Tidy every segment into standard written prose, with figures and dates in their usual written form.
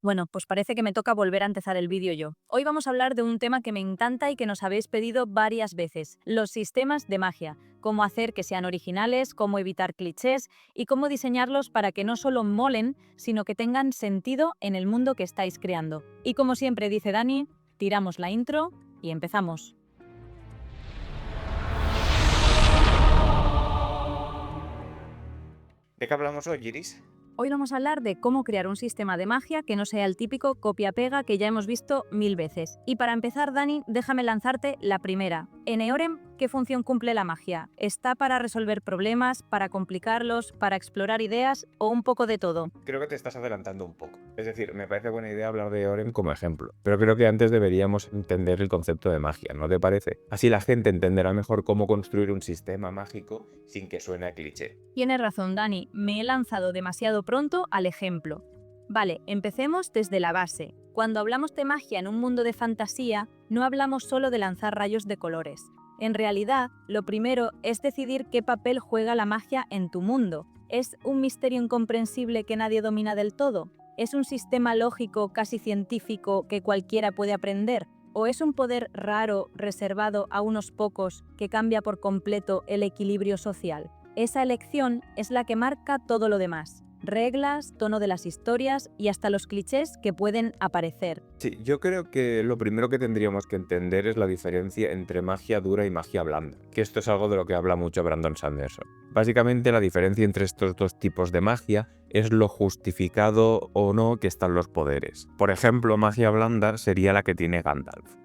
Bueno, pues parece que me toca volver a empezar el vídeo yo. Hoy vamos a hablar de un tema que me encanta y que nos habéis pedido varias veces, los sistemas de magia, cómo hacer que sean originales, cómo evitar clichés y cómo diseñarlos para que no solo molen, sino que tengan sentido en el mundo que estáis creando. Y como siempre dice Dani, tiramos la intro y empezamos. ¿De qué hablamos hoy, Iris? Hoy vamos a hablar de cómo crear un sistema de magia que no sea el típico copia-pega que ya hemos visto 1000 veces. Y para empezar, Dani, déjame lanzarte la primera. En Eorem, ¿qué función cumple la magia? ¿Está para resolver problemas, para complicarlos, para explorar ideas o un poco de todo? Creo que te estás adelantando un poco. Es decir, me parece buena idea hablar de Orem como ejemplo, pero creo que antes deberíamos entender el concepto de magia, ¿no te parece? Así la gente entenderá mejor cómo construir un sistema mágico sin que suene a cliché. Tienes razón, Dani, me he lanzado demasiado pronto al ejemplo. Vale, empecemos desde la base. Cuando hablamos de magia en un mundo de fantasía, no hablamos solo de lanzar rayos de colores. En realidad, lo primero es decidir qué papel juega la magia en tu mundo. ¿Es un misterio incomprensible que nadie domina del todo? ¿Es un sistema lógico, casi científico, que cualquiera puede aprender? ¿O es un poder raro, reservado a unos pocos, que cambia por completo el equilibrio social? Esa elección es la que marca todo lo demás. Reglas, tono de las historias y hasta los clichés que pueden aparecer. Sí, yo creo que lo primero que tendríamos que entender es la diferencia entre magia dura y magia blanda, que esto es algo de lo que habla mucho Brandon Sanderson. Básicamente la diferencia entre estos dos tipos de magia es lo justificado o no que están los poderes. Por ejemplo, magia blanda sería la que tiene Gandalf.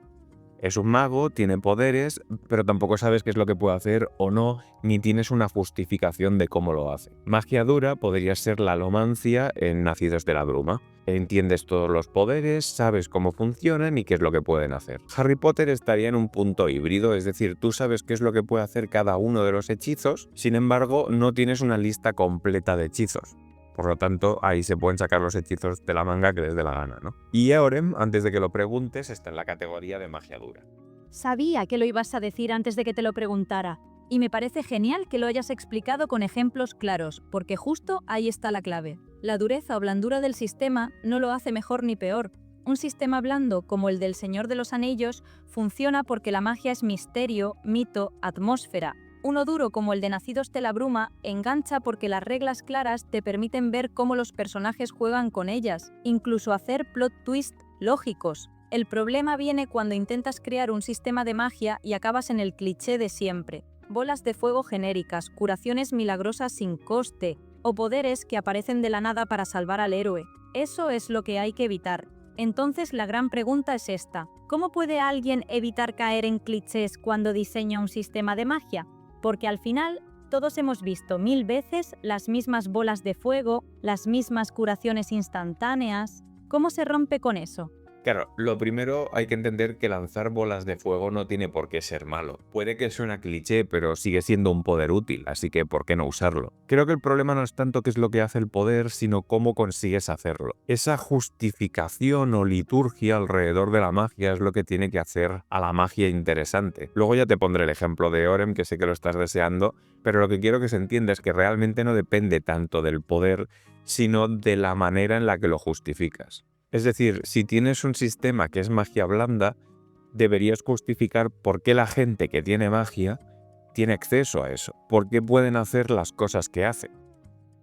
Es un mago, tiene poderes, pero tampoco sabes qué es lo que puede hacer o no, ni tienes una justificación de cómo lo hace. Magia dura podría ser la alomancia en Nacidos de la Bruma. Entiendes todos los poderes, sabes cómo funcionan y qué es lo que pueden hacer. Harry Potter estaría en un punto híbrido, es decir, tú sabes qué es lo que puede hacer cada uno de los hechizos, sin embargo, no tienes una lista completa de hechizos. Por lo tanto, ahí se pueden sacar los hechizos de la manga que les dé la gana, ¿no? Y Eorem, antes de que lo preguntes, está en la categoría de magia dura. Sabía que lo ibas a decir antes de que te lo preguntara. Y me parece genial que lo hayas explicado con ejemplos claros, porque justo ahí está la clave. La dureza o blandura del sistema no lo hace mejor ni peor. Un sistema blando como el del Señor de los Anillos funciona porque la magia es misterio, mito, atmósfera. Uno duro como el de Nacidos de la Bruma engancha porque las reglas claras te permiten ver cómo los personajes juegan con ellas, incluso hacer plot twists lógicos. El problema viene cuando intentas crear un sistema de magia y acabas en el cliché de siempre. Bolas de fuego genéricas, curaciones milagrosas sin coste, o poderes que aparecen de la nada para salvar al héroe. Eso es lo que hay que evitar. Entonces la gran pregunta es esta: ¿cómo puede alguien evitar caer en clichés cuando diseña un sistema de magia? Porque al final, todos hemos visto 1000 veces las mismas bolas de fuego, las mismas curaciones instantáneas. ¿Cómo se rompe con eso? Claro, lo primero hay que entender que lanzar bolas de fuego no tiene por qué ser malo. Puede que suene a cliché, pero sigue siendo un poder útil, así que ¿por qué no usarlo? Creo que el problema no es tanto qué es lo que hace el poder, sino cómo consigues hacerlo. Esa justificación o liturgia alrededor de la magia es lo que tiene que hacer a la magia interesante. Luego ya te pondré el ejemplo de Orem, que sé que lo estás deseando, pero lo que quiero que se entienda es que realmente no depende tanto del poder, sino de la manera en la que lo justificas. Es decir, si tienes un sistema que es magia blanda, deberías justificar por qué la gente que tiene magia tiene acceso a eso, por qué pueden hacer las cosas que hacen.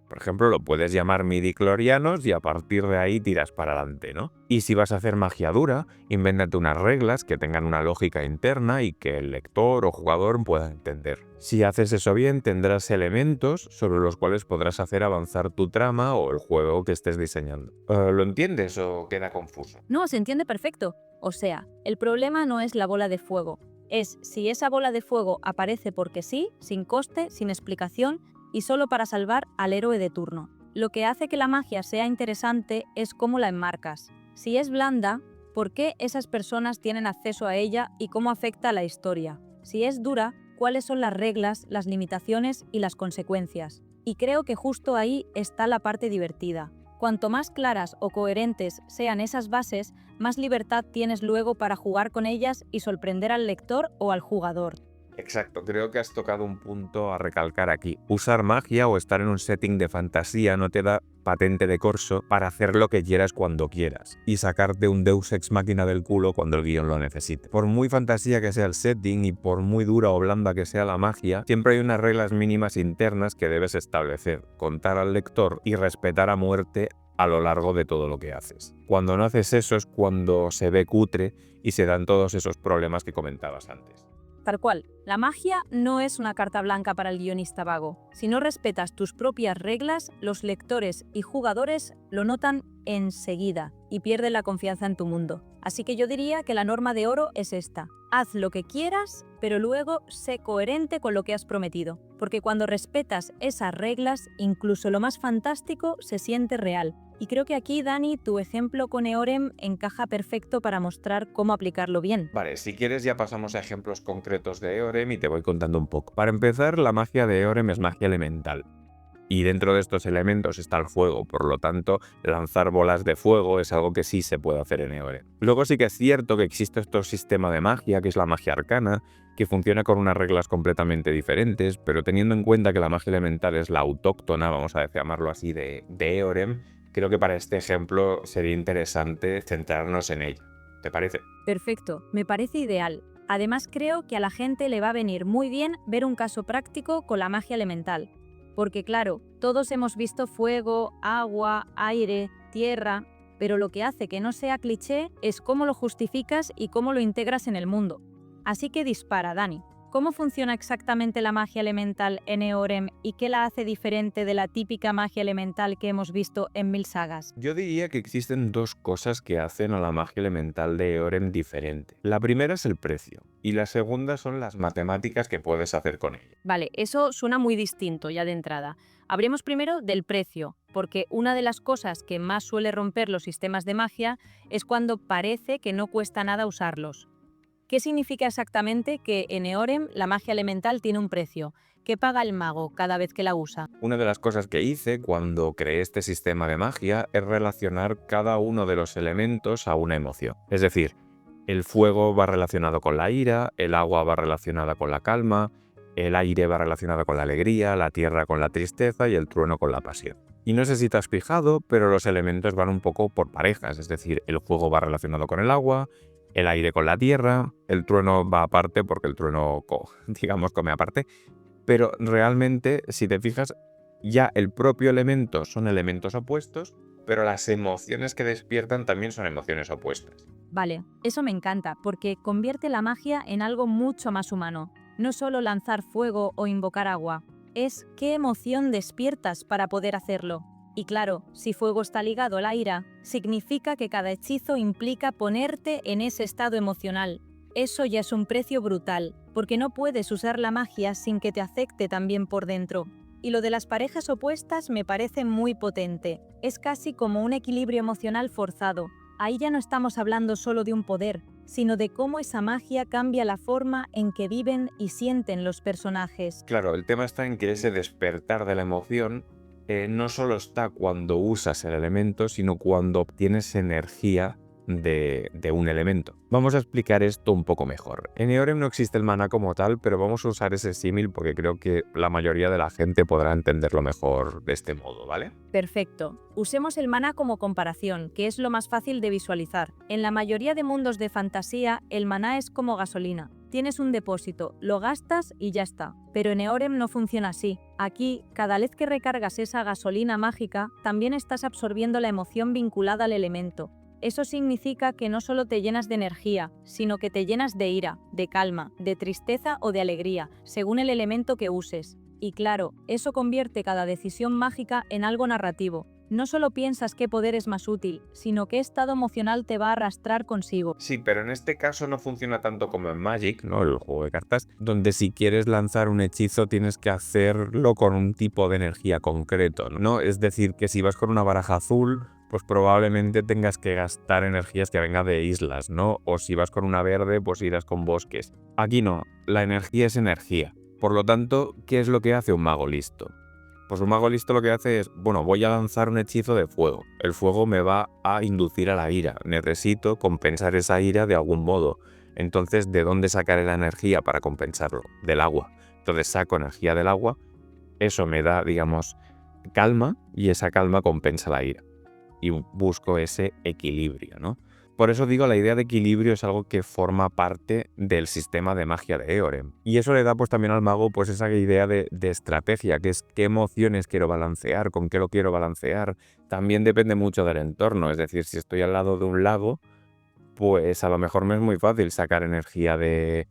Por ejemplo, lo puedes llamar midichlorianos y a partir de ahí tiras para adelante, ¿no? Y si vas a hacer magia dura, invéntate unas reglas que tengan una lógica interna y que el lector o jugador pueda entender. Si haces eso bien, tendrás elementos sobre los cuales podrás hacer avanzar tu trama o el juego que estés diseñando. ¿Lo entiendes o queda confuso? No, se entiende perfecto. O sea, el problema no es la bola de fuego. Es si esa bola de fuego aparece porque sí, sin coste, sin explicación y solo para salvar al héroe de turno. Lo que hace que la magia sea interesante es cómo la enmarcas. Si es blanda, ¿por qué esas personas tienen acceso a ella y cómo afecta a la historia? Si es dura, ¿cuáles son las reglas, las limitaciones y las consecuencias? Y creo que justo ahí está la parte divertida. Cuanto más claras o coherentes sean esas bases, más libertad tienes luego para jugar con ellas y sorprender al lector o al jugador. Exacto, creo que has tocado un punto a recalcar aquí. Usar magia o estar en un setting de fantasía no te da patente de corso para hacer lo que quieras cuando quieras y sacarte un Deus Ex Machina del culo cuando el guión lo necesite. Por muy fantasía que sea el setting y por muy dura o blanda que sea la magia, siempre hay unas reglas mínimas internas que debes establecer, contar al lector y respetar a muerte a lo largo de todo lo que haces. Cuando no haces eso es cuando se ve cutre y se dan todos esos problemas que comentabas antes. Tal cual, la magia no es una carta blanca para el guionista vago. Si no respetas tus propias reglas, los lectores y jugadores lo notan enseguida y pierden la confianza en tu mundo. Así que yo diría que la norma de oro es esta. Haz lo que quieras, pero luego sé coherente con lo que has prometido. Porque cuando respetas esas reglas, incluso lo más fantástico se siente real. Y creo que aquí, Dani, tu ejemplo con Eorem encaja perfecto para mostrar cómo aplicarlo bien. Vale, si quieres ya pasamos a ejemplos concretos de Eorem y te voy contando un poco. Para empezar, la magia de Eorem es magia elemental. Y dentro de estos elementos está el fuego, por lo tanto, lanzar bolas de fuego es algo que sí se puede hacer en Eorem. Luego sí que es cierto que existe este sistema de magia, que es la magia arcana, que funciona con unas reglas completamente diferentes, pero teniendo en cuenta que la magia elemental es la autóctona, vamos a llamarlo así, de Eorem, creo que para este ejemplo sería interesante centrarnos en ella. ¿Te parece? Perfecto, me parece ideal. Además, creo que a la gente le va a venir muy bien ver un caso práctico con la magia elemental. Porque claro, todos hemos visto fuego, agua, aire, tierra, pero lo que hace que no sea cliché es cómo lo justificas y cómo lo integras en el mundo. Así que dispara, Dani. ¿Cómo funciona exactamente la magia elemental en Eorem y qué la hace diferente de la típica magia elemental que hemos visto en mil sagas? Yo diría que existen dos cosas que hacen a la magia elemental de Eorem diferente. La primera es el precio y la segunda son las matemáticas que puedes hacer con ella. Vale, eso suena muy distinto ya de entrada. Hablemos primero del precio, porque una de las cosas que más suele romper los sistemas de magia es cuando parece que no cuesta nada usarlos. ¿Qué significa exactamente que en Eorem la magia elemental tiene un precio? ¿Qué paga el mago cada vez que la usa? Una de las cosas que hice cuando creé este sistema de magia es relacionar cada uno de los elementos a una emoción. Es decir, el fuego va relacionado con la ira, el agua va relacionada con la calma, el aire va relacionado con la alegría, la tierra con la tristeza y el trueno con la pasión. Y no sé si te has fijado, pero los elementos van un poco por parejas, es decir, el fuego va relacionado con el agua, el aire con la tierra, el trueno va aparte porque el trueno, digamos, come aparte, pero realmente, si te fijas, ya el propio elemento son elementos opuestos, pero las emociones que despiertan también son emociones opuestas. Vale, eso me encanta, porque convierte la magia en algo mucho más humano. No solo lanzar fuego o invocar agua, es qué emoción despiertas para poder hacerlo. Y claro, si fuego está ligado a la ira, significa que cada hechizo implica ponerte en ese estado emocional. Eso ya es un precio brutal, porque no puedes usar la magia sin que te afecte también por dentro. Y lo de las parejas opuestas me parece muy potente. Es casi como un equilibrio emocional forzado. Ahí ya no estamos hablando solo de un poder, sino de cómo esa magia cambia la forma en que viven y sienten los personajes. Claro, el tema está en que ese despertar de la emoción no solo está cuando usas el elemento, sino cuando obtienes energía de un elemento. Vamos a explicar esto un poco mejor. En Eorem no existe el maná como tal, pero vamos a usar ese símil porque creo que la mayoría de la gente podrá entenderlo mejor de este modo, ¿vale? Perfecto. Usemos el maná como comparación, que es lo más fácil de visualizar. En la mayoría de mundos de fantasía, el maná es como gasolina. Tienes un depósito, lo gastas y ya está. Pero en Eorem no funciona así. Aquí, cada vez que recargas esa gasolina mágica, también estás absorbiendo la emoción vinculada al elemento. Eso significa que no solo te llenas de energía, sino que te llenas de ira, de calma, de tristeza o de alegría, según el elemento que uses. Y claro, eso convierte cada decisión mágica en algo narrativo. No solo piensas qué poder es más útil, sino qué estado emocional te va a arrastrar consigo. Sí, pero en este caso no funciona tanto como en Magic, ¿no? El juego de cartas, donde si quieres lanzar un hechizo tienes que hacerlo con un tipo de energía concreto, ¿no? Es decir, que si vas con una baraja azul, pues probablemente tengas que gastar energías que vengan de islas, ¿no? O si vas con una verde, pues irás con bosques. Aquí no, la energía es energía. Por lo tanto, ¿qué es lo que hace un mago listo? Pues un mago listo lo que hace es, bueno, voy a lanzar un hechizo de fuego. El fuego me va a inducir a la ira. Necesito compensar esa ira de algún modo. Entonces, ¿de dónde sacaré la energía para compensarlo? Del agua. Entonces saco energía del agua, eso me da, digamos, calma y esa calma compensa la ira. Y busco ese equilibrio, ¿no? Por eso digo, la idea de equilibrio es algo que forma parte del sistema de magia de Eorem. Y eso le da pues también al mago pues esa idea de estrategia, que es qué emociones quiero balancear, con qué lo quiero balancear. También depende mucho del entorno, es decir, si estoy al lado de un lago, pues a lo mejor me es muy fácil sacar energía de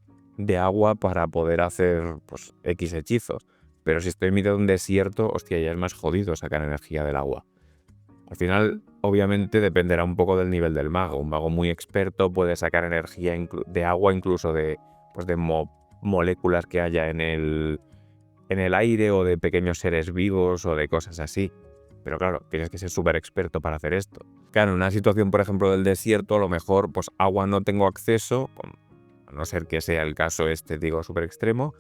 agua para poder hacer pues X hechizos. Pero si estoy en medio de un desierto, hostia, ya es más jodido sacar energía del agua. Al final, obviamente, dependerá un poco del nivel del mago. Un mago muy experto puede sacar energía de agua, incluso de moléculas que haya en el aire o de pequeños seres vivos o de cosas así. Pero claro, tienes que ser súper experto para hacer esto. Claro, en una situación, por ejemplo, del desierto, a lo mejor pues agua no tengo acceso, a no ser que sea el caso digo, súper extremo,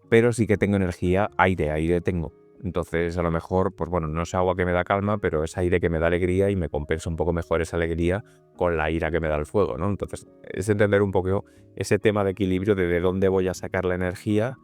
pero sí que tengo energía, aire tengo. Entonces, a lo mejor, pues bueno, no es agua que me da calma, pero es aire que me da alegría y me compensa un poco mejor esa alegría con la ira que me da el fuego, ¿no? Entonces, es entender un poco ese tema de equilibrio de dónde voy a sacar la energía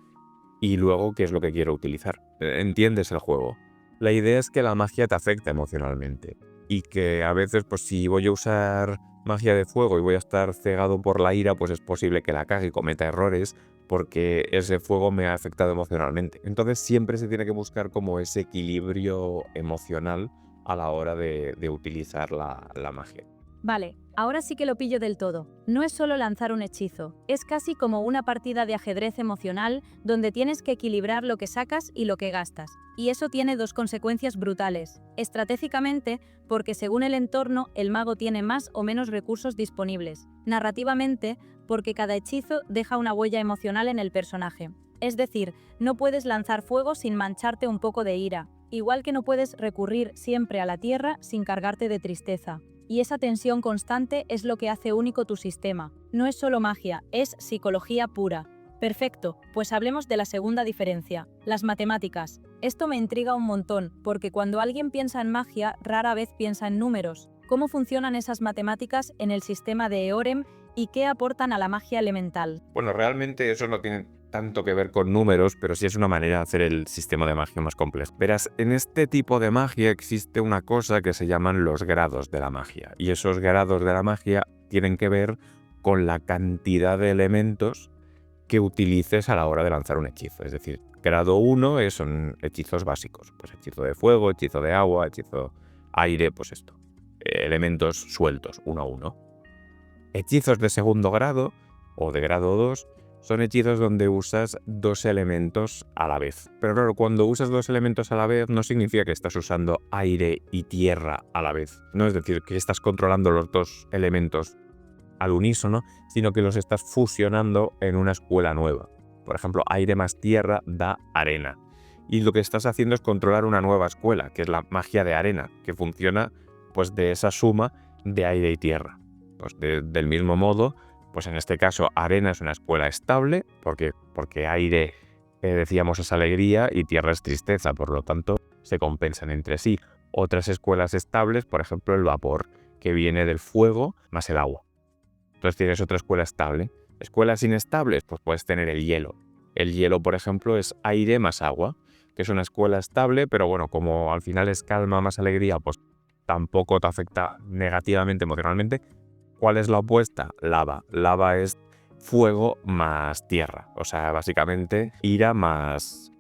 y luego qué es lo que quiero utilizar. ¿Entiendes el juego? La idea es que la magia te afecta emocionalmente y que a veces, pues si voy a usar magia de fuego y voy a estar cegado por la ira, pues es posible que la cague y cometa errores porque ese fuego me ha afectado emocionalmente. Entonces siempre se tiene que buscar como ese equilibrio emocional a la hora de utilizar la magia. Vale, ahora sí que lo pillo del todo. No es solo lanzar un hechizo, es casi como una partida de ajedrez emocional donde tienes que equilibrar lo que sacas y lo que gastas. Y eso tiene dos consecuencias brutales. Estratégicamente, porque según el entorno, el mago tiene más o menos recursos disponibles. Narrativamente, porque cada hechizo deja una huella emocional en el personaje. Es decir, no puedes lanzar fuego sin mancharte un poco de ira, igual que no puedes recurrir siempre a la tierra sin cargarte de tristeza. Y esa tensión constante es lo que hace único tu sistema. No es solo magia, es psicología pura. Perfecto, pues hablemos de la segunda diferencia, las matemáticas. Esto me intriga un montón, porque cuando alguien piensa en magia, rara vez piensa en números. ¿Cómo funcionan esas matemáticas en el sistema de Eorem y qué aportan a la magia elemental? Bueno, realmente eso no tiene tanto que ver con números, pero sí es una manera de hacer el sistema de magia más complejo. Verás, en este tipo de magia existe una cosa que se llaman los grados de la magia. Y esos grados de la magia tienen que ver con la cantidad de elementos que utilices a la hora de lanzar un hechizo. Es decir, grado 1 son hechizos básicos. Pues hechizo de fuego, hechizo de agua, hechizo aire, pues esto. Elementos sueltos, 1 a 1. Hechizos de segundo grado o de grado 2 son hechizos donde usas dos elementos a la vez. Pero claro, cuando usas dos elementos a la vez no significa que estás usando aire y tierra a la vez. No es decir, que estás controlando los dos elementos al unísono, sino que los estás fusionando en una escuela nueva. Por ejemplo, aire más tierra da arena. Y lo que estás haciendo es controlar una nueva escuela, que es la magia de arena, que funciona pues de esa suma de aire y tierra. Pues del mismo modo, pues en este caso arena es una escuela estable, porque aire, decíamos, es alegría y tierra es tristeza, por lo tanto se compensan entre sí. Otras escuelas estables, por ejemplo el vapor, que viene del fuego más el agua. Entonces tienes otra escuela estable. Escuelas inestables, pues puedes tener el hielo. El hielo, por ejemplo, es aire más agua, que es una escuela estable, pero bueno, como al final es calma más alegría, pues tampoco te afecta negativamente emocionalmente. ¿Cuál es la opuesta? Lava. Lava es fuego más tierra. O sea, básicamente ira más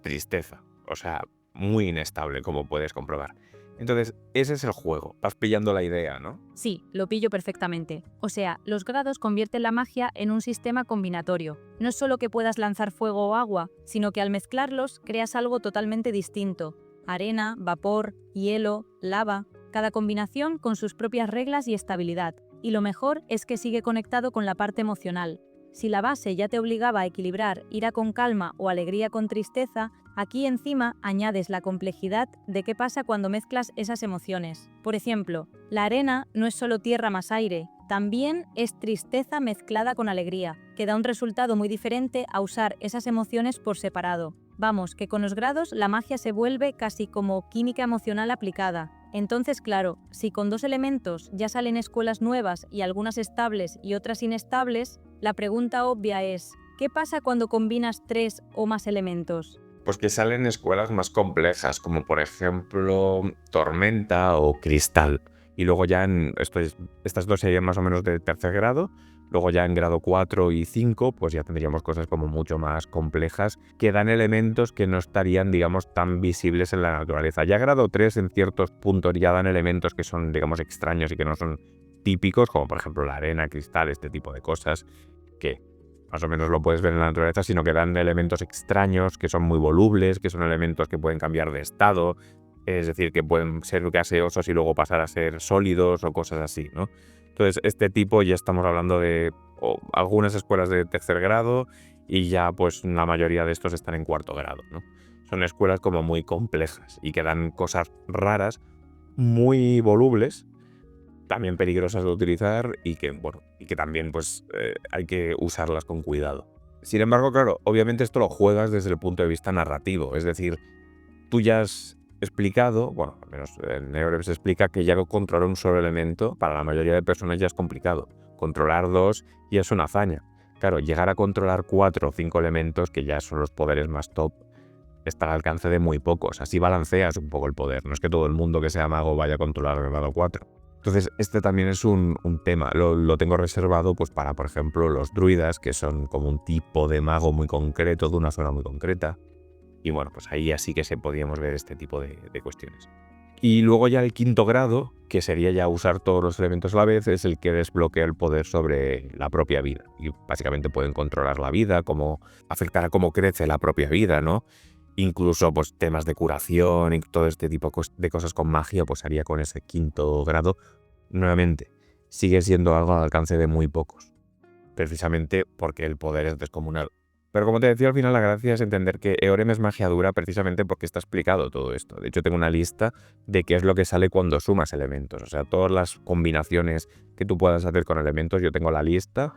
tristeza. O sea, muy inestable, como puedes comprobar. Entonces, ese es el juego. Vas pillando la idea, ¿no? Sí, lo pillo perfectamente. O sea, los grados convierten la magia en un sistema combinatorio. No es solo que puedas lanzar fuego o agua, sino que al mezclarlos creas algo totalmente distinto. Arena, vapor, hielo, lava, cada combinación con sus propias reglas y estabilidad. Y lo mejor es que sigue conectado con la parte emocional. Si la base ya te obligaba a equilibrar ira con calma o alegría con tristeza, aquí encima añades la complejidad de qué pasa cuando mezclas esas emociones. Por ejemplo, la arena no es solo tierra más aire, también es tristeza mezclada con alegría, que da un resultado muy diferente a usar esas emociones por separado. Vamos, que con los grados la magia se vuelve casi como química emocional aplicada. Entonces, claro, si con 2 elementos ya salen escuelas nuevas y algunas estables y otras inestables, la pregunta obvia es, ¿qué pasa cuando combinas 3 o más elementos? Pues que salen escuelas más complejas, como por ejemplo Tormenta o Cristal. Y luego ya estas dos serían más o menos de tercer grado. Luego ya en grado 4 y 5, pues ya tendríamos cosas como mucho más complejas que dan elementos que no estarían, digamos, tan visibles en la naturaleza. Ya grado 3 en ciertos puntos ya dan elementos que son, digamos, extraños y que no son típicos, como por ejemplo la arena, cristal, este tipo de cosas que más o menos lo puedes ver en la naturaleza, sino que dan elementos extraños, que son muy volubles, que son elementos que pueden cambiar de estado, es decir, que pueden ser gaseosos y luego pasar a ser sólidos o cosas así, ¿no? Entonces, este tipo ya estamos hablando de algunas escuelas de tercer grado y ya pues la mayoría de estos están en cuarto grado, ¿no? Son escuelas como muy complejas y que dan cosas raras, muy volubles, también peligrosas de utilizar y que, bueno, y que también pues hay que usarlas con cuidado. Sin embargo, claro, obviamente esto lo juegas desde el punto de vista narrativo, es decir, tú ya has explicado, bueno, al menos en Neorem se explica que ya controlar un solo elemento para la mayoría de personas ya es complicado. Controlar 2 ya es una hazaña. Claro, llegar a controlar 4 o 5 elementos, que ya son los poderes más top, está al alcance de muy pocos. Así balanceas un poco el poder. No es que todo el mundo que sea mago vaya a controlar el grado 4. Entonces, este también es un tema. Lo tengo reservado pues para, por ejemplo, los druidas, que son como un tipo de mago muy concreto, de una zona muy concreta. Y bueno, pues ahí así que podíamos ver este tipo de cuestiones. Y luego ya el quinto grado, que sería ya usar todos los elementos a la vez, es el que desbloquea el poder sobre la propia vida. Y básicamente pueden controlar la vida, cómo afectar a cómo crece la propia vida, ¿no? Incluso pues temas de curación y todo este tipo de cosas con magia, pues haría con ese quinto grado. Nuevamente, sigue siendo algo al alcance de muy pocos, precisamente porque el poder es descomunal. Pero como te decía, al final la gracia es entender que Eorem es magia dura precisamente porque está explicado todo esto. De hecho, tengo una lista de qué es lo que sale cuando sumas elementos. O sea, todas las combinaciones que tú puedas hacer con elementos, yo tengo la lista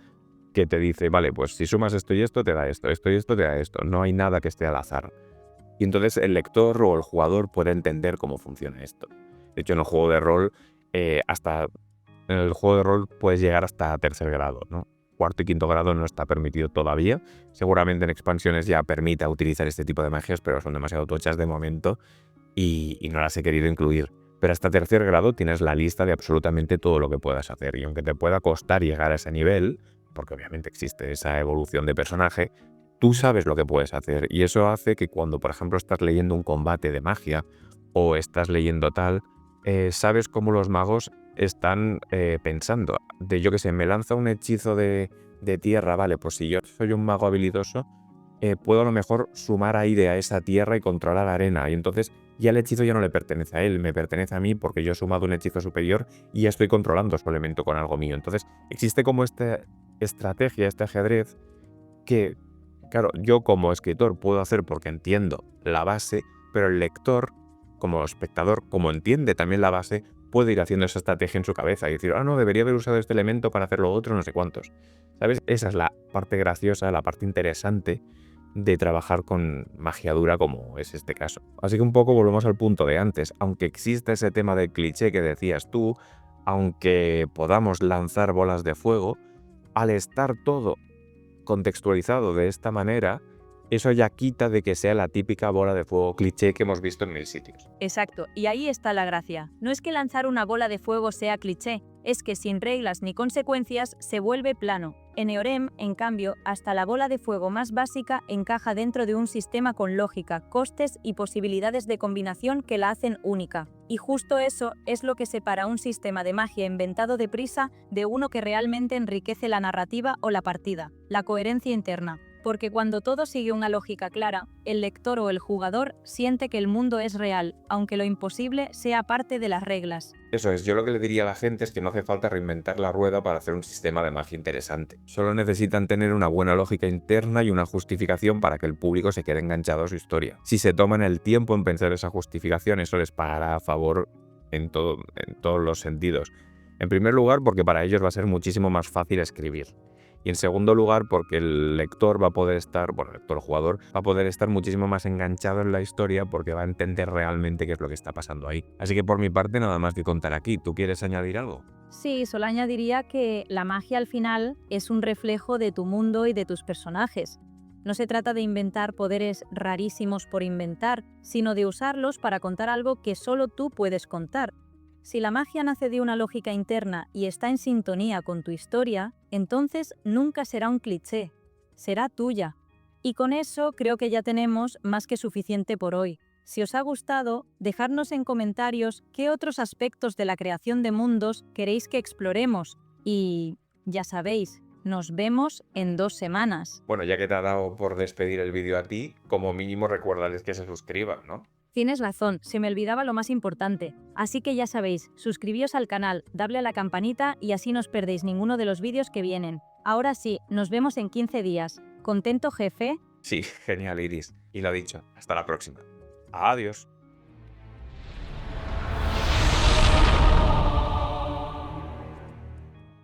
que te dice, vale, pues si sumas esto y esto, te da esto, esto y esto te da esto. No hay nada que esté al azar. Y entonces el lector o el jugador puede entender cómo funciona esto. De hecho, en el juego de rol, en el juego de rol puedes llegar hasta tercer grado, ¿no? Cuarto y quinto grado no está permitido todavía. Seguramente en expansiones ya permita utilizar este tipo de magias, pero son demasiado tochas de momento y no las he querido incluir. Pero hasta tercer grado tienes la lista de absolutamente todo lo que puedas hacer. Y aunque te pueda costar llegar a ese nivel, porque obviamente existe esa evolución de personaje, tú sabes lo que puedes hacer. Y eso hace que cuando, por ejemplo, estás leyendo un combate de magia o estás leyendo tal, sabes cómo los magos están pensando. Yo qué sé, me lanza un hechizo de tierra, vale, pues si yo soy un mago habilidoso, puedo a lo mejor sumar aire a esa tierra y controlar arena. Y entonces ya el hechizo ya no le pertenece a él, me pertenece a mí porque yo he sumado un hechizo superior y ya estoy controlando su elemento con algo mío. Entonces existe como esta estrategia, este ajedrez que, claro, yo como escritor puedo hacer porque entiendo la base, pero el lector, como espectador, como entiende también la base, puede ir haciendo esa estrategia en su cabeza y decir, no, debería haber usado este elemento para hacer lo otro, no sé cuántos. ¿Sabes? Esa es la parte graciosa, la parte interesante de trabajar con magia dura como es este caso. Así que un poco volvemos al punto de antes. Aunque exista ese tema del cliché que decías tú, aunque podamos lanzar bolas de fuego, al estar todo contextualizado de esta manera, eso ya quita de que sea la típica bola de fuego cliché que hemos visto en mil sitios. Exacto, y ahí está la gracia. No es que lanzar una bola de fuego sea cliché, es que sin reglas ni consecuencias se vuelve plano. En Eorem, en cambio, hasta la bola de fuego más básica encaja dentro de un sistema con lógica, costes y posibilidades de combinación que la hacen única. Y justo eso es lo que separa un sistema de magia inventado deprisa de uno que realmente enriquece la narrativa o la partida, la coherencia interna. Porque cuando todo sigue una lógica clara, el lector o el jugador siente que el mundo es real, aunque lo imposible sea parte de las reglas. Eso es, yo lo que le diría a la gente es que no hace falta reinventar la rueda para hacer un sistema de magia interesante. Solo necesitan tener una buena lógica interna y una justificación para que el público se quede enganchado a su historia. Si se toman el tiempo en pensar esa justificación, eso les pagará a favor en todos los sentidos. En primer lugar, porque para ellos va a ser muchísimo más fácil escribir. Y en segundo lugar, porque el lector va a poder estar, bueno, el lector, el jugador, va a poder estar muchísimo más enganchado en la historia porque va a entender realmente qué es lo que está pasando ahí. Así que por mi parte nada más que contar aquí. ¿Tú quieres añadir algo? Sí, solo añadiría que la magia al final es un reflejo de tu mundo y de tus personajes. No se trata de inventar poderes rarísimos por inventar, sino de usarlos para contar algo que solo tú puedes contar. Si la magia nace de una lógica interna y está en sintonía con tu historia, entonces nunca será un cliché, será tuya. Y con eso creo que ya tenemos más que suficiente por hoy. Si os ha gustado, dejadnos en comentarios qué otros aspectos de la creación de mundos queréis que exploremos. Y ya sabéis, nos vemos en 2 semanas. Bueno, ya que te ha dado por despedir el vídeo a ti, como mínimo recuérdales que se suscriban, ¿no? Tienes razón, se me olvidaba lo más importante. Así que ya sabéis, suscribíos al canal, dadle a la campanita y así no os perdéis ninguno de los vídeos que vienen. Ahora sí, nos vemos en 15 días. ¿Contento, jefe? Sí, genial, Iris. Y lo dicho, hasta la próxima. Adiós.